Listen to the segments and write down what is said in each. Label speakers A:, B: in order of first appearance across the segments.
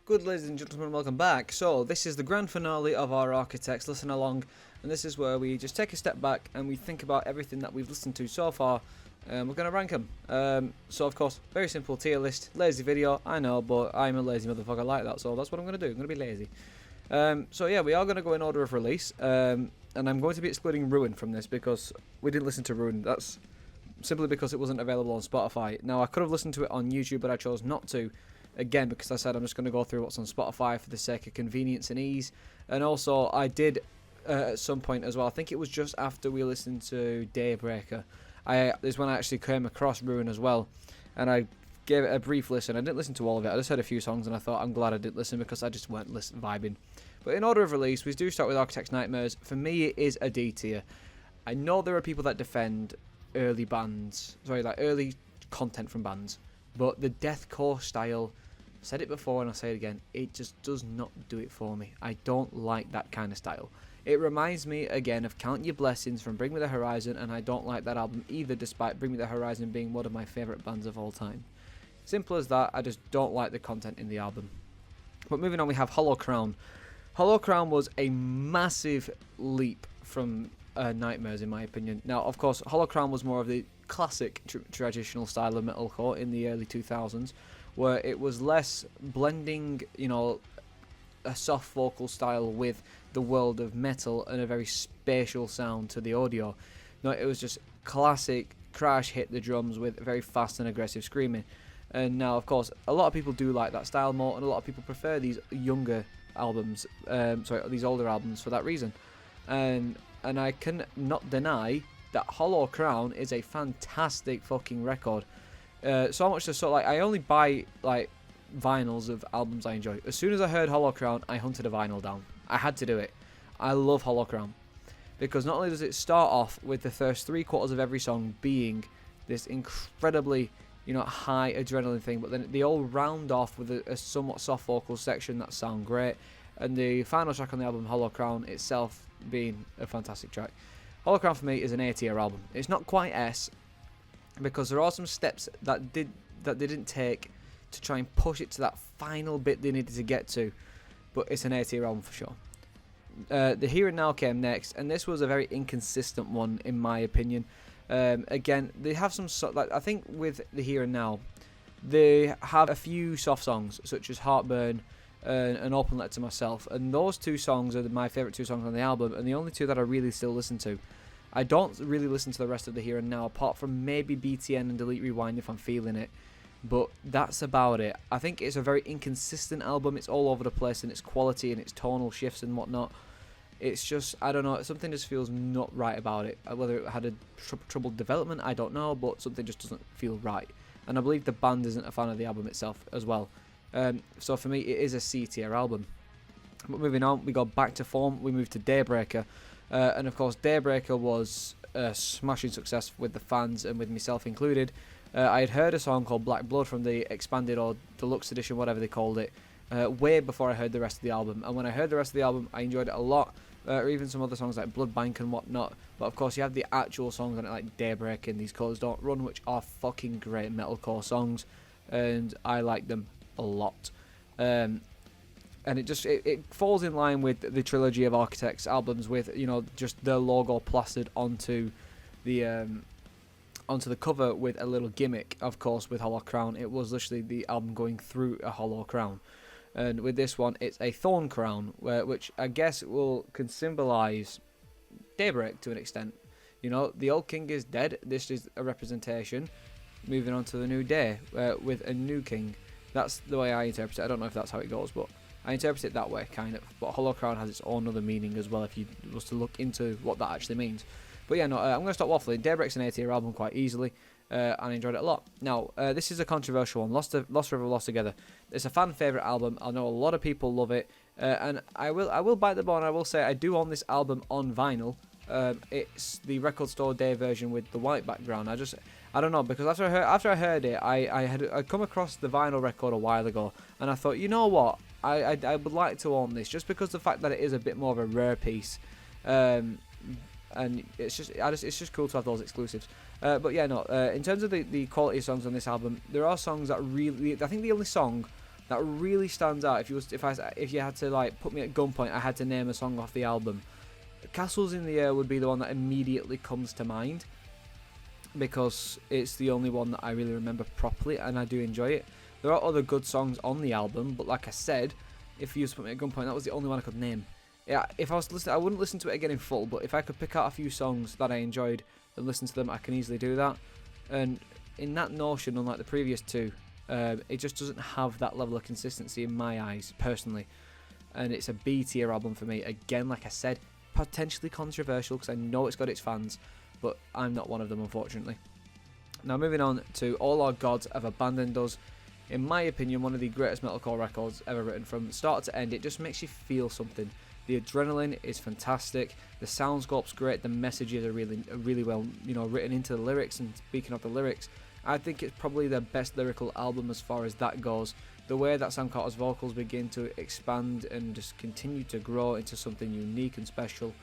A: Good, ladies and gentlemen, welcome back. So, this is the grand finale of our Architects Listen Along, and this is where we just take a step back and we think about everything that we've listened to so far, and we're going to rank them. So, of course, very simple tier list, lazy video, I know, but I'm a lazy motherfucker like that, so that's what I'm going to do. I'm going to be lazy. So, yeah, we are going to go in order of release, and I'm going to be excluding Ruin from this because we didn't listen to Ruin. That's simply because it wasn't available on Spotify. Now, I could have listened to it on YouTube, but I chose not to. Again, because I said I'm just going to go through what's on Spotify for the sake of convenience and ease. And also, I did, at some point as well, I think it was just after we listened to Daybreaker, is when I actually came across Ruin as well. And I gave it a brief listen. I didn't listen to all of it. I just heard a few songs and I thought I'm glad I didn't listen because I just weren't vibing. But in order of release, we do start with Architects Nightmares. For me, it is a D tier. I know there are people that defend early early content from bands. But the deathcore style, said it before and I'll say it again, it just does not do it for me. I don't like that kind of style. It reminds me again of Count Your Blessings from Bring Me the Horizon, and I don't like that album either, despite Bring Me the Horizon being one of my favourite bands of all time. Simple as that. I just don't like the content in the album. But moving on, we have Hollow Crown. Hollow Crown was a massive leap from Nightmares in my opinion. Now, of course, Hollow Crown was more of the classic traditional style of metalcore in the early 2000s, where it was less blending, a soft vocal style with the world of metal and a very spatial sound to the audio. No, it was just classic crash hit the drums with very fast and aggressive screaming. And now, of course, a lot of people do like that style more, and a lot of people prefer these younger albums, these older albums for that reason. And I can not deny that Hollow Crown is a fantastic fucking record. So much so, I only buy vinyls of albums I enjoy. As soon as I heard Hollow Crown, I hunted a vinyl down. I had to do it. I love Hollow Crown because not only does it start off with the first 3/4 of every song being this incredibly, high adrenaline thing, but then they all round off with a somewhat soft vocal section that sound great, and the final track on the album, Hollow Crown itself, being a fantastic track. Hollow Crown for me is an A tier album. It's not quite S, because there are some steps that they didn't take to try and push it to that final bit they needed to get to, but it's an A tier album for sure. The Here and Now came next, and this was a very inconsistent one in my opinion. Again, they have some I think with the Here and Now, they have a few soft songs such as Heartburn and Open Letter to Myself, and those two songs are my favourite two songs on the album, and the only two that I really still listen to. I don't really listen to the rest of the Here and Now, apart from maybe BTN and Delete Rewind if I'm feeling it, but that's about it. I think it's a very inconsistent album. It's all over the place in its quality and its tonal shifts and whatnot. It's just, I don't know, something just feels not right about it. Whether it had a troubled development, I don't know, but something just doesn't feel right. And I believe the band isn't a fan of the album itself as well. So for me, it is a C tier album. But moving on, we go back to form. We move to Daybreaker. And of course, Daybreaker was a smashing success with the fans and with myself included. I had heard a song called Black Blood from the expanded or deluxe edition, whatever they called it, way before I heard the rest of the album. And when I heard the rest of the album, I enjoyed it a lot, or even some other songs like Blood Bank and whatnot. But of course, you have the actual songs on it like Daybreak and These Colours Don't Run, which are fucking great metalcore songs, and I like them a lot. And it falls in line with the trilogy of Architects albums, with just their logo plastered onto the cover with a little gimmick. Of course, with Hollow Crown, it was literally the album going through a hollow crown, and with this one, it's a thorn crown, which I guess can symbolise Daybreak to an extent. The old king is dead. This is a representation. Moving on to the new day with a new king. That's the way I interpret it. I don't know if that's how it goes, but I interpret it that way, kind of. But Hollow Crown has its own other meaning as well, if you was to look into what that actually means. But yeah, no, I'm going to stop waffling. Daybreak's an A-tier album quite easily, and I enjoyed it a lot. Now, this is a controversial one. Lost Forever, Lost Together. It's a fan favourite album. I know a lot of people love it, and I will bite the bullet. I will say I do own this album on vinyl. It's the Record Store Day version with the white background. I don't know, because after I heard it, I'd come across the vinyl record a while ago, and I thought, you know what, I would like to own this, just because the fact that it is a bit more of a rare piece, and it's just cool to have those exclusives. But yeah, no. In terms of the quality of songs on this album, there are songs that really, I think the only song that really stands out. If you had to like put me at gunpoint, I had to name a song off the album. Castles in the Air would be the one that immediately comes to mind, because it's the only one that I really remember properly, and I do enjoy it. There are other good songs on the album, but like I said, if you used to put me at gunpoint, that was the only one I could name. Yeah, if I was listening, I wouldn't listen to it again in full, but if I could pick out a few songs that I enjoyed and listen to them, I can easily do that. And in that notion, unlike the previous two, it just doesn't have that level of consistency in my eyes, personally. And it's a B tier album for me. Again, like I said, potentially controversial, because I know it's got its fans, but I'm not one of them, unfortunately. Now, moving on to All Our Gods Have Abandoned Us. In my opinion, one of the greatest metalcore records ever written. From start to end, it just makes you feel something. The adrenaline is fantastic. The soundscope's great. The messages are really well, written into the lyrics. And speaking of the lyrics, I think it's probably their best lyrical album as far as that goes. The way that Sam Carter's vocals begin to expand and just continue to grow into something unique and special.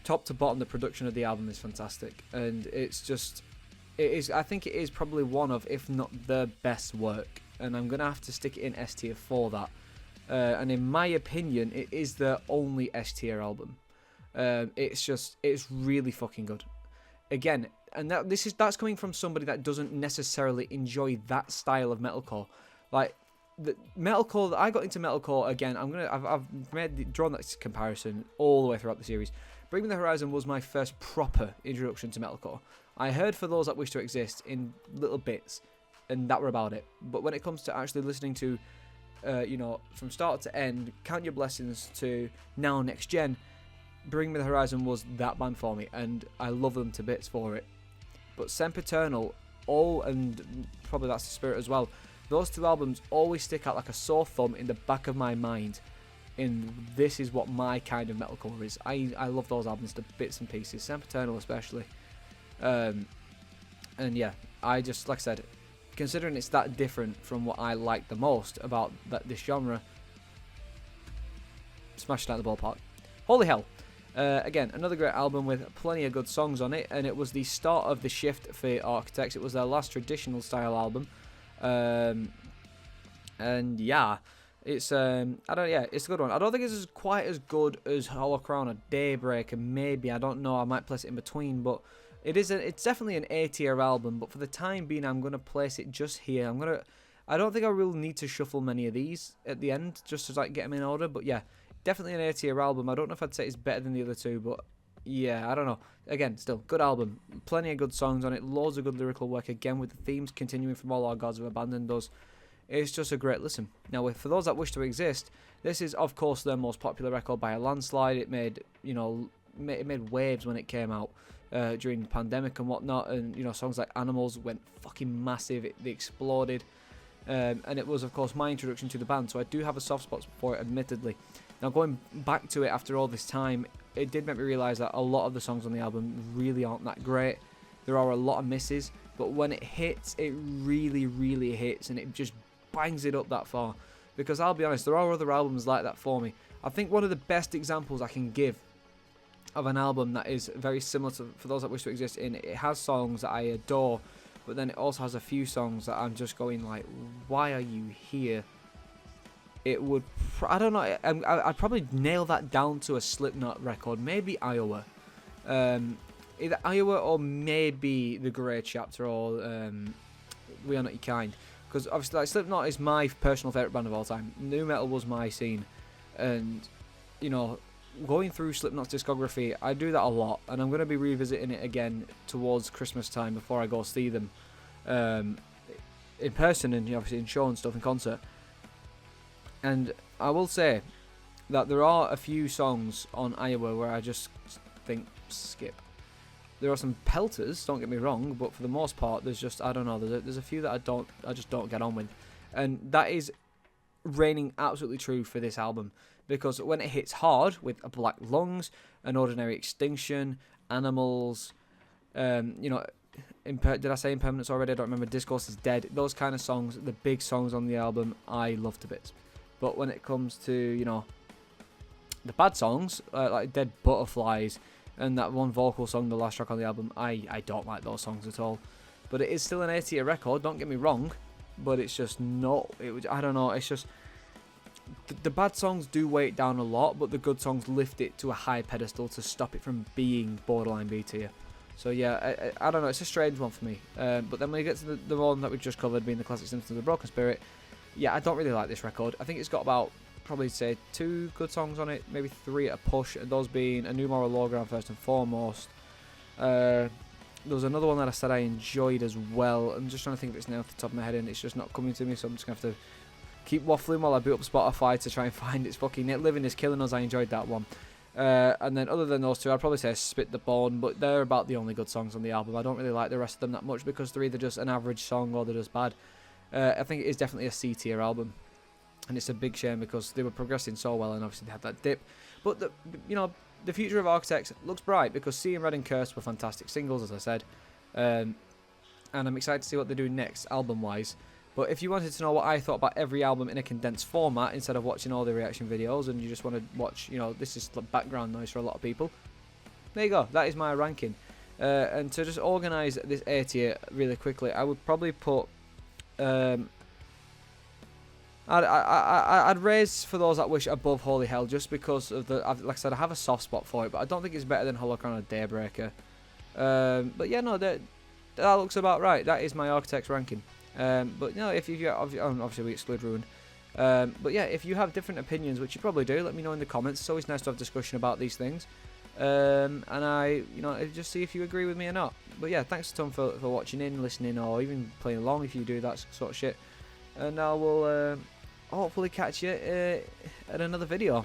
A: Top to bottom, the production of the album is fantastic, and I think it is probably one of, if not the best work, and I'm gonna have to stick it in S tier for that. And in my opinion, it is the only S tier album. It's really fucking good. Again, and that's coming from somebody that doesn't necessarily enjoy that style of metalcore. Like the metalcore that I got into metalcore again. I've drawn that comparison all the way throughout the series. Bring Me the Horizon was my first proper introduction to metalcore. I heard For Those That Wish to Exist in little bits, and that were about it. But when it comes to actually listening to, from start to end, Count Your Blessings to now Next Gen, Bring Me the Horizon was that band for me, and I love them to bits for it. But Sempiternal, and probably that's the Spirit as well, those two albums always stick out like a sore thumb in the back of my mind. This is what my kind of metalcore is. I love those albums to bits and pieces, Sempiternal especially. And yeah, I just, like I said, considering it's that different from what I like the most about this genre, smashed it out of the ballpark. Holy Hell. Again, another great album with plenty of good songs on it, and it was the start of the shift for Architects. It was their last traditional style album. And yeah, it's it's a good one. I don't think it's quite as good as Hollow Crown or Daybreak, and maybe, I don't know, I might place it in between, but it's definitely an A tier album. But for the time being, I'm gonna place it just here. I don't think I really need to shuffle many of these at the end just to like get them in order. But yeah, definitely an A tier album. I don't know if I'd say it's better than the other two, but yeah, I don't know. Again, still good album. Plenty of good songs on it. Loads of good lyrical work. Again, with the themes continuing from All Our Gods Have Abandoned Us. It's just a great listen. Now, For Those That Wish to Exist, this is of course their most popular record by a landslide. It made waves when it came out during the pandemic and whatnot, and songs like Animals went fucking massive. They exploded, and it was of course my introduction to the band. So I do have a soft spot for it, admittedly. Now, going back to it after all this time, it did make me realise that a lot of the songs on the album really aren't that great. There are a lot of misses, but when it hits, it really, really hits, and it just bangs it up that far. Because I'll be honest, there are other albums like that for me. I think one of the best examples I can give of an album that is very similar to For Those That Wish to Exist, it has songs that I adore, but then it also has a few songs that I'm just going like, why are you here? It would, I don't know, I'd probably nail that down to a Slipknot record, maybe Iowa. Either Iowa or maybe The Grey Chapter or We Are Not Your Kind. Because obviously, like, Slipknot is my personal favourite band of all time. Nu metal was my scene. And, going through Slipknot's discography, I do that a lot. And I'm going to be revisiting it again towards Christmas time before I go see them in person and obviously in show and stuff, in concert. And I will say that there are a few songs on Iowa where I just think, skip. There are some pelters, don't get me wrong, but for the most part, there's just, I don't know, there's a few that I just don't get on with. And that is reigning absolutely true for this album, because when it hits hard with a Black Lungs, An Ordinary Extinction, Animals, did I say Impermanence already? I don't remember. Discourse is Dead. Those kind of songs, the big songs on the album, I love to bits. But when it comes to, the bad songs, like Dead Butterflies, and that one vocal song, the last track on the album, I don't like those songs at all. But it is still an A tier record, don't get me wrong. but it's just not. I don't know. It's just the bad songs do weigh it down a lot, but the good songs lift it to a high pedestal to stop it from being borderline B tier. So yeah, I don't know. It's a strange one for me. But then when you get to the one that we just covered, being the classic Symptoms of the Broken Spirit, yeah, I don't really like this record. I think it's got about, probably say, 2 good songs on it, maybe 3 at a push, and those being A New Moral Low Ground first and foremost. There was another one that I said I enjoyed as well. I'm just trying to think of its name off the top of my head, and it's just not coming to me, so I'm just going to have to keep waffling while I boot up Spotify to try and find its fucking Living is Killing Us. I enjoyed that one. And then other than those 2, I'd probably say Spit the Bone, but they're about the only good songs on the album. I don't really like the rest of them that much because they're either just an average song or they're just bad. I think it is definitely a C tier album, and it's a big shame because they were progressing so well and obviously they had that dip. But the future of Architects looks bright because Seeing Red and Curse were fantastic singles, as I said, and I'm excited to see what they do next album-wise. But if you wanted to know what I thought about every album in a condensed format instead of watching all the reaction videos, and you just want to watch, this is background noise for a lot of people, there you go. That is my ranking. And to just organise this A tier really quickly, I would probably put I'd raise For Those That Wish above Holy Hell just because of like I said, I have a soft spot for it, but I don't think it's better than Holocron or Daybreaker. But yeah, no, that looks about right. That is my Architects ranking. But if you obviously we exclude Ruin. But yeah, if you have different opinions, which you probably do, let me know in the comments. It's always nice to have discussion about these things. And I just see if you agree with me or not. But yeah, thanks a ton for watching in, listening, or even playing along if you do that sort of shit. And I will hopefully catch you at another video.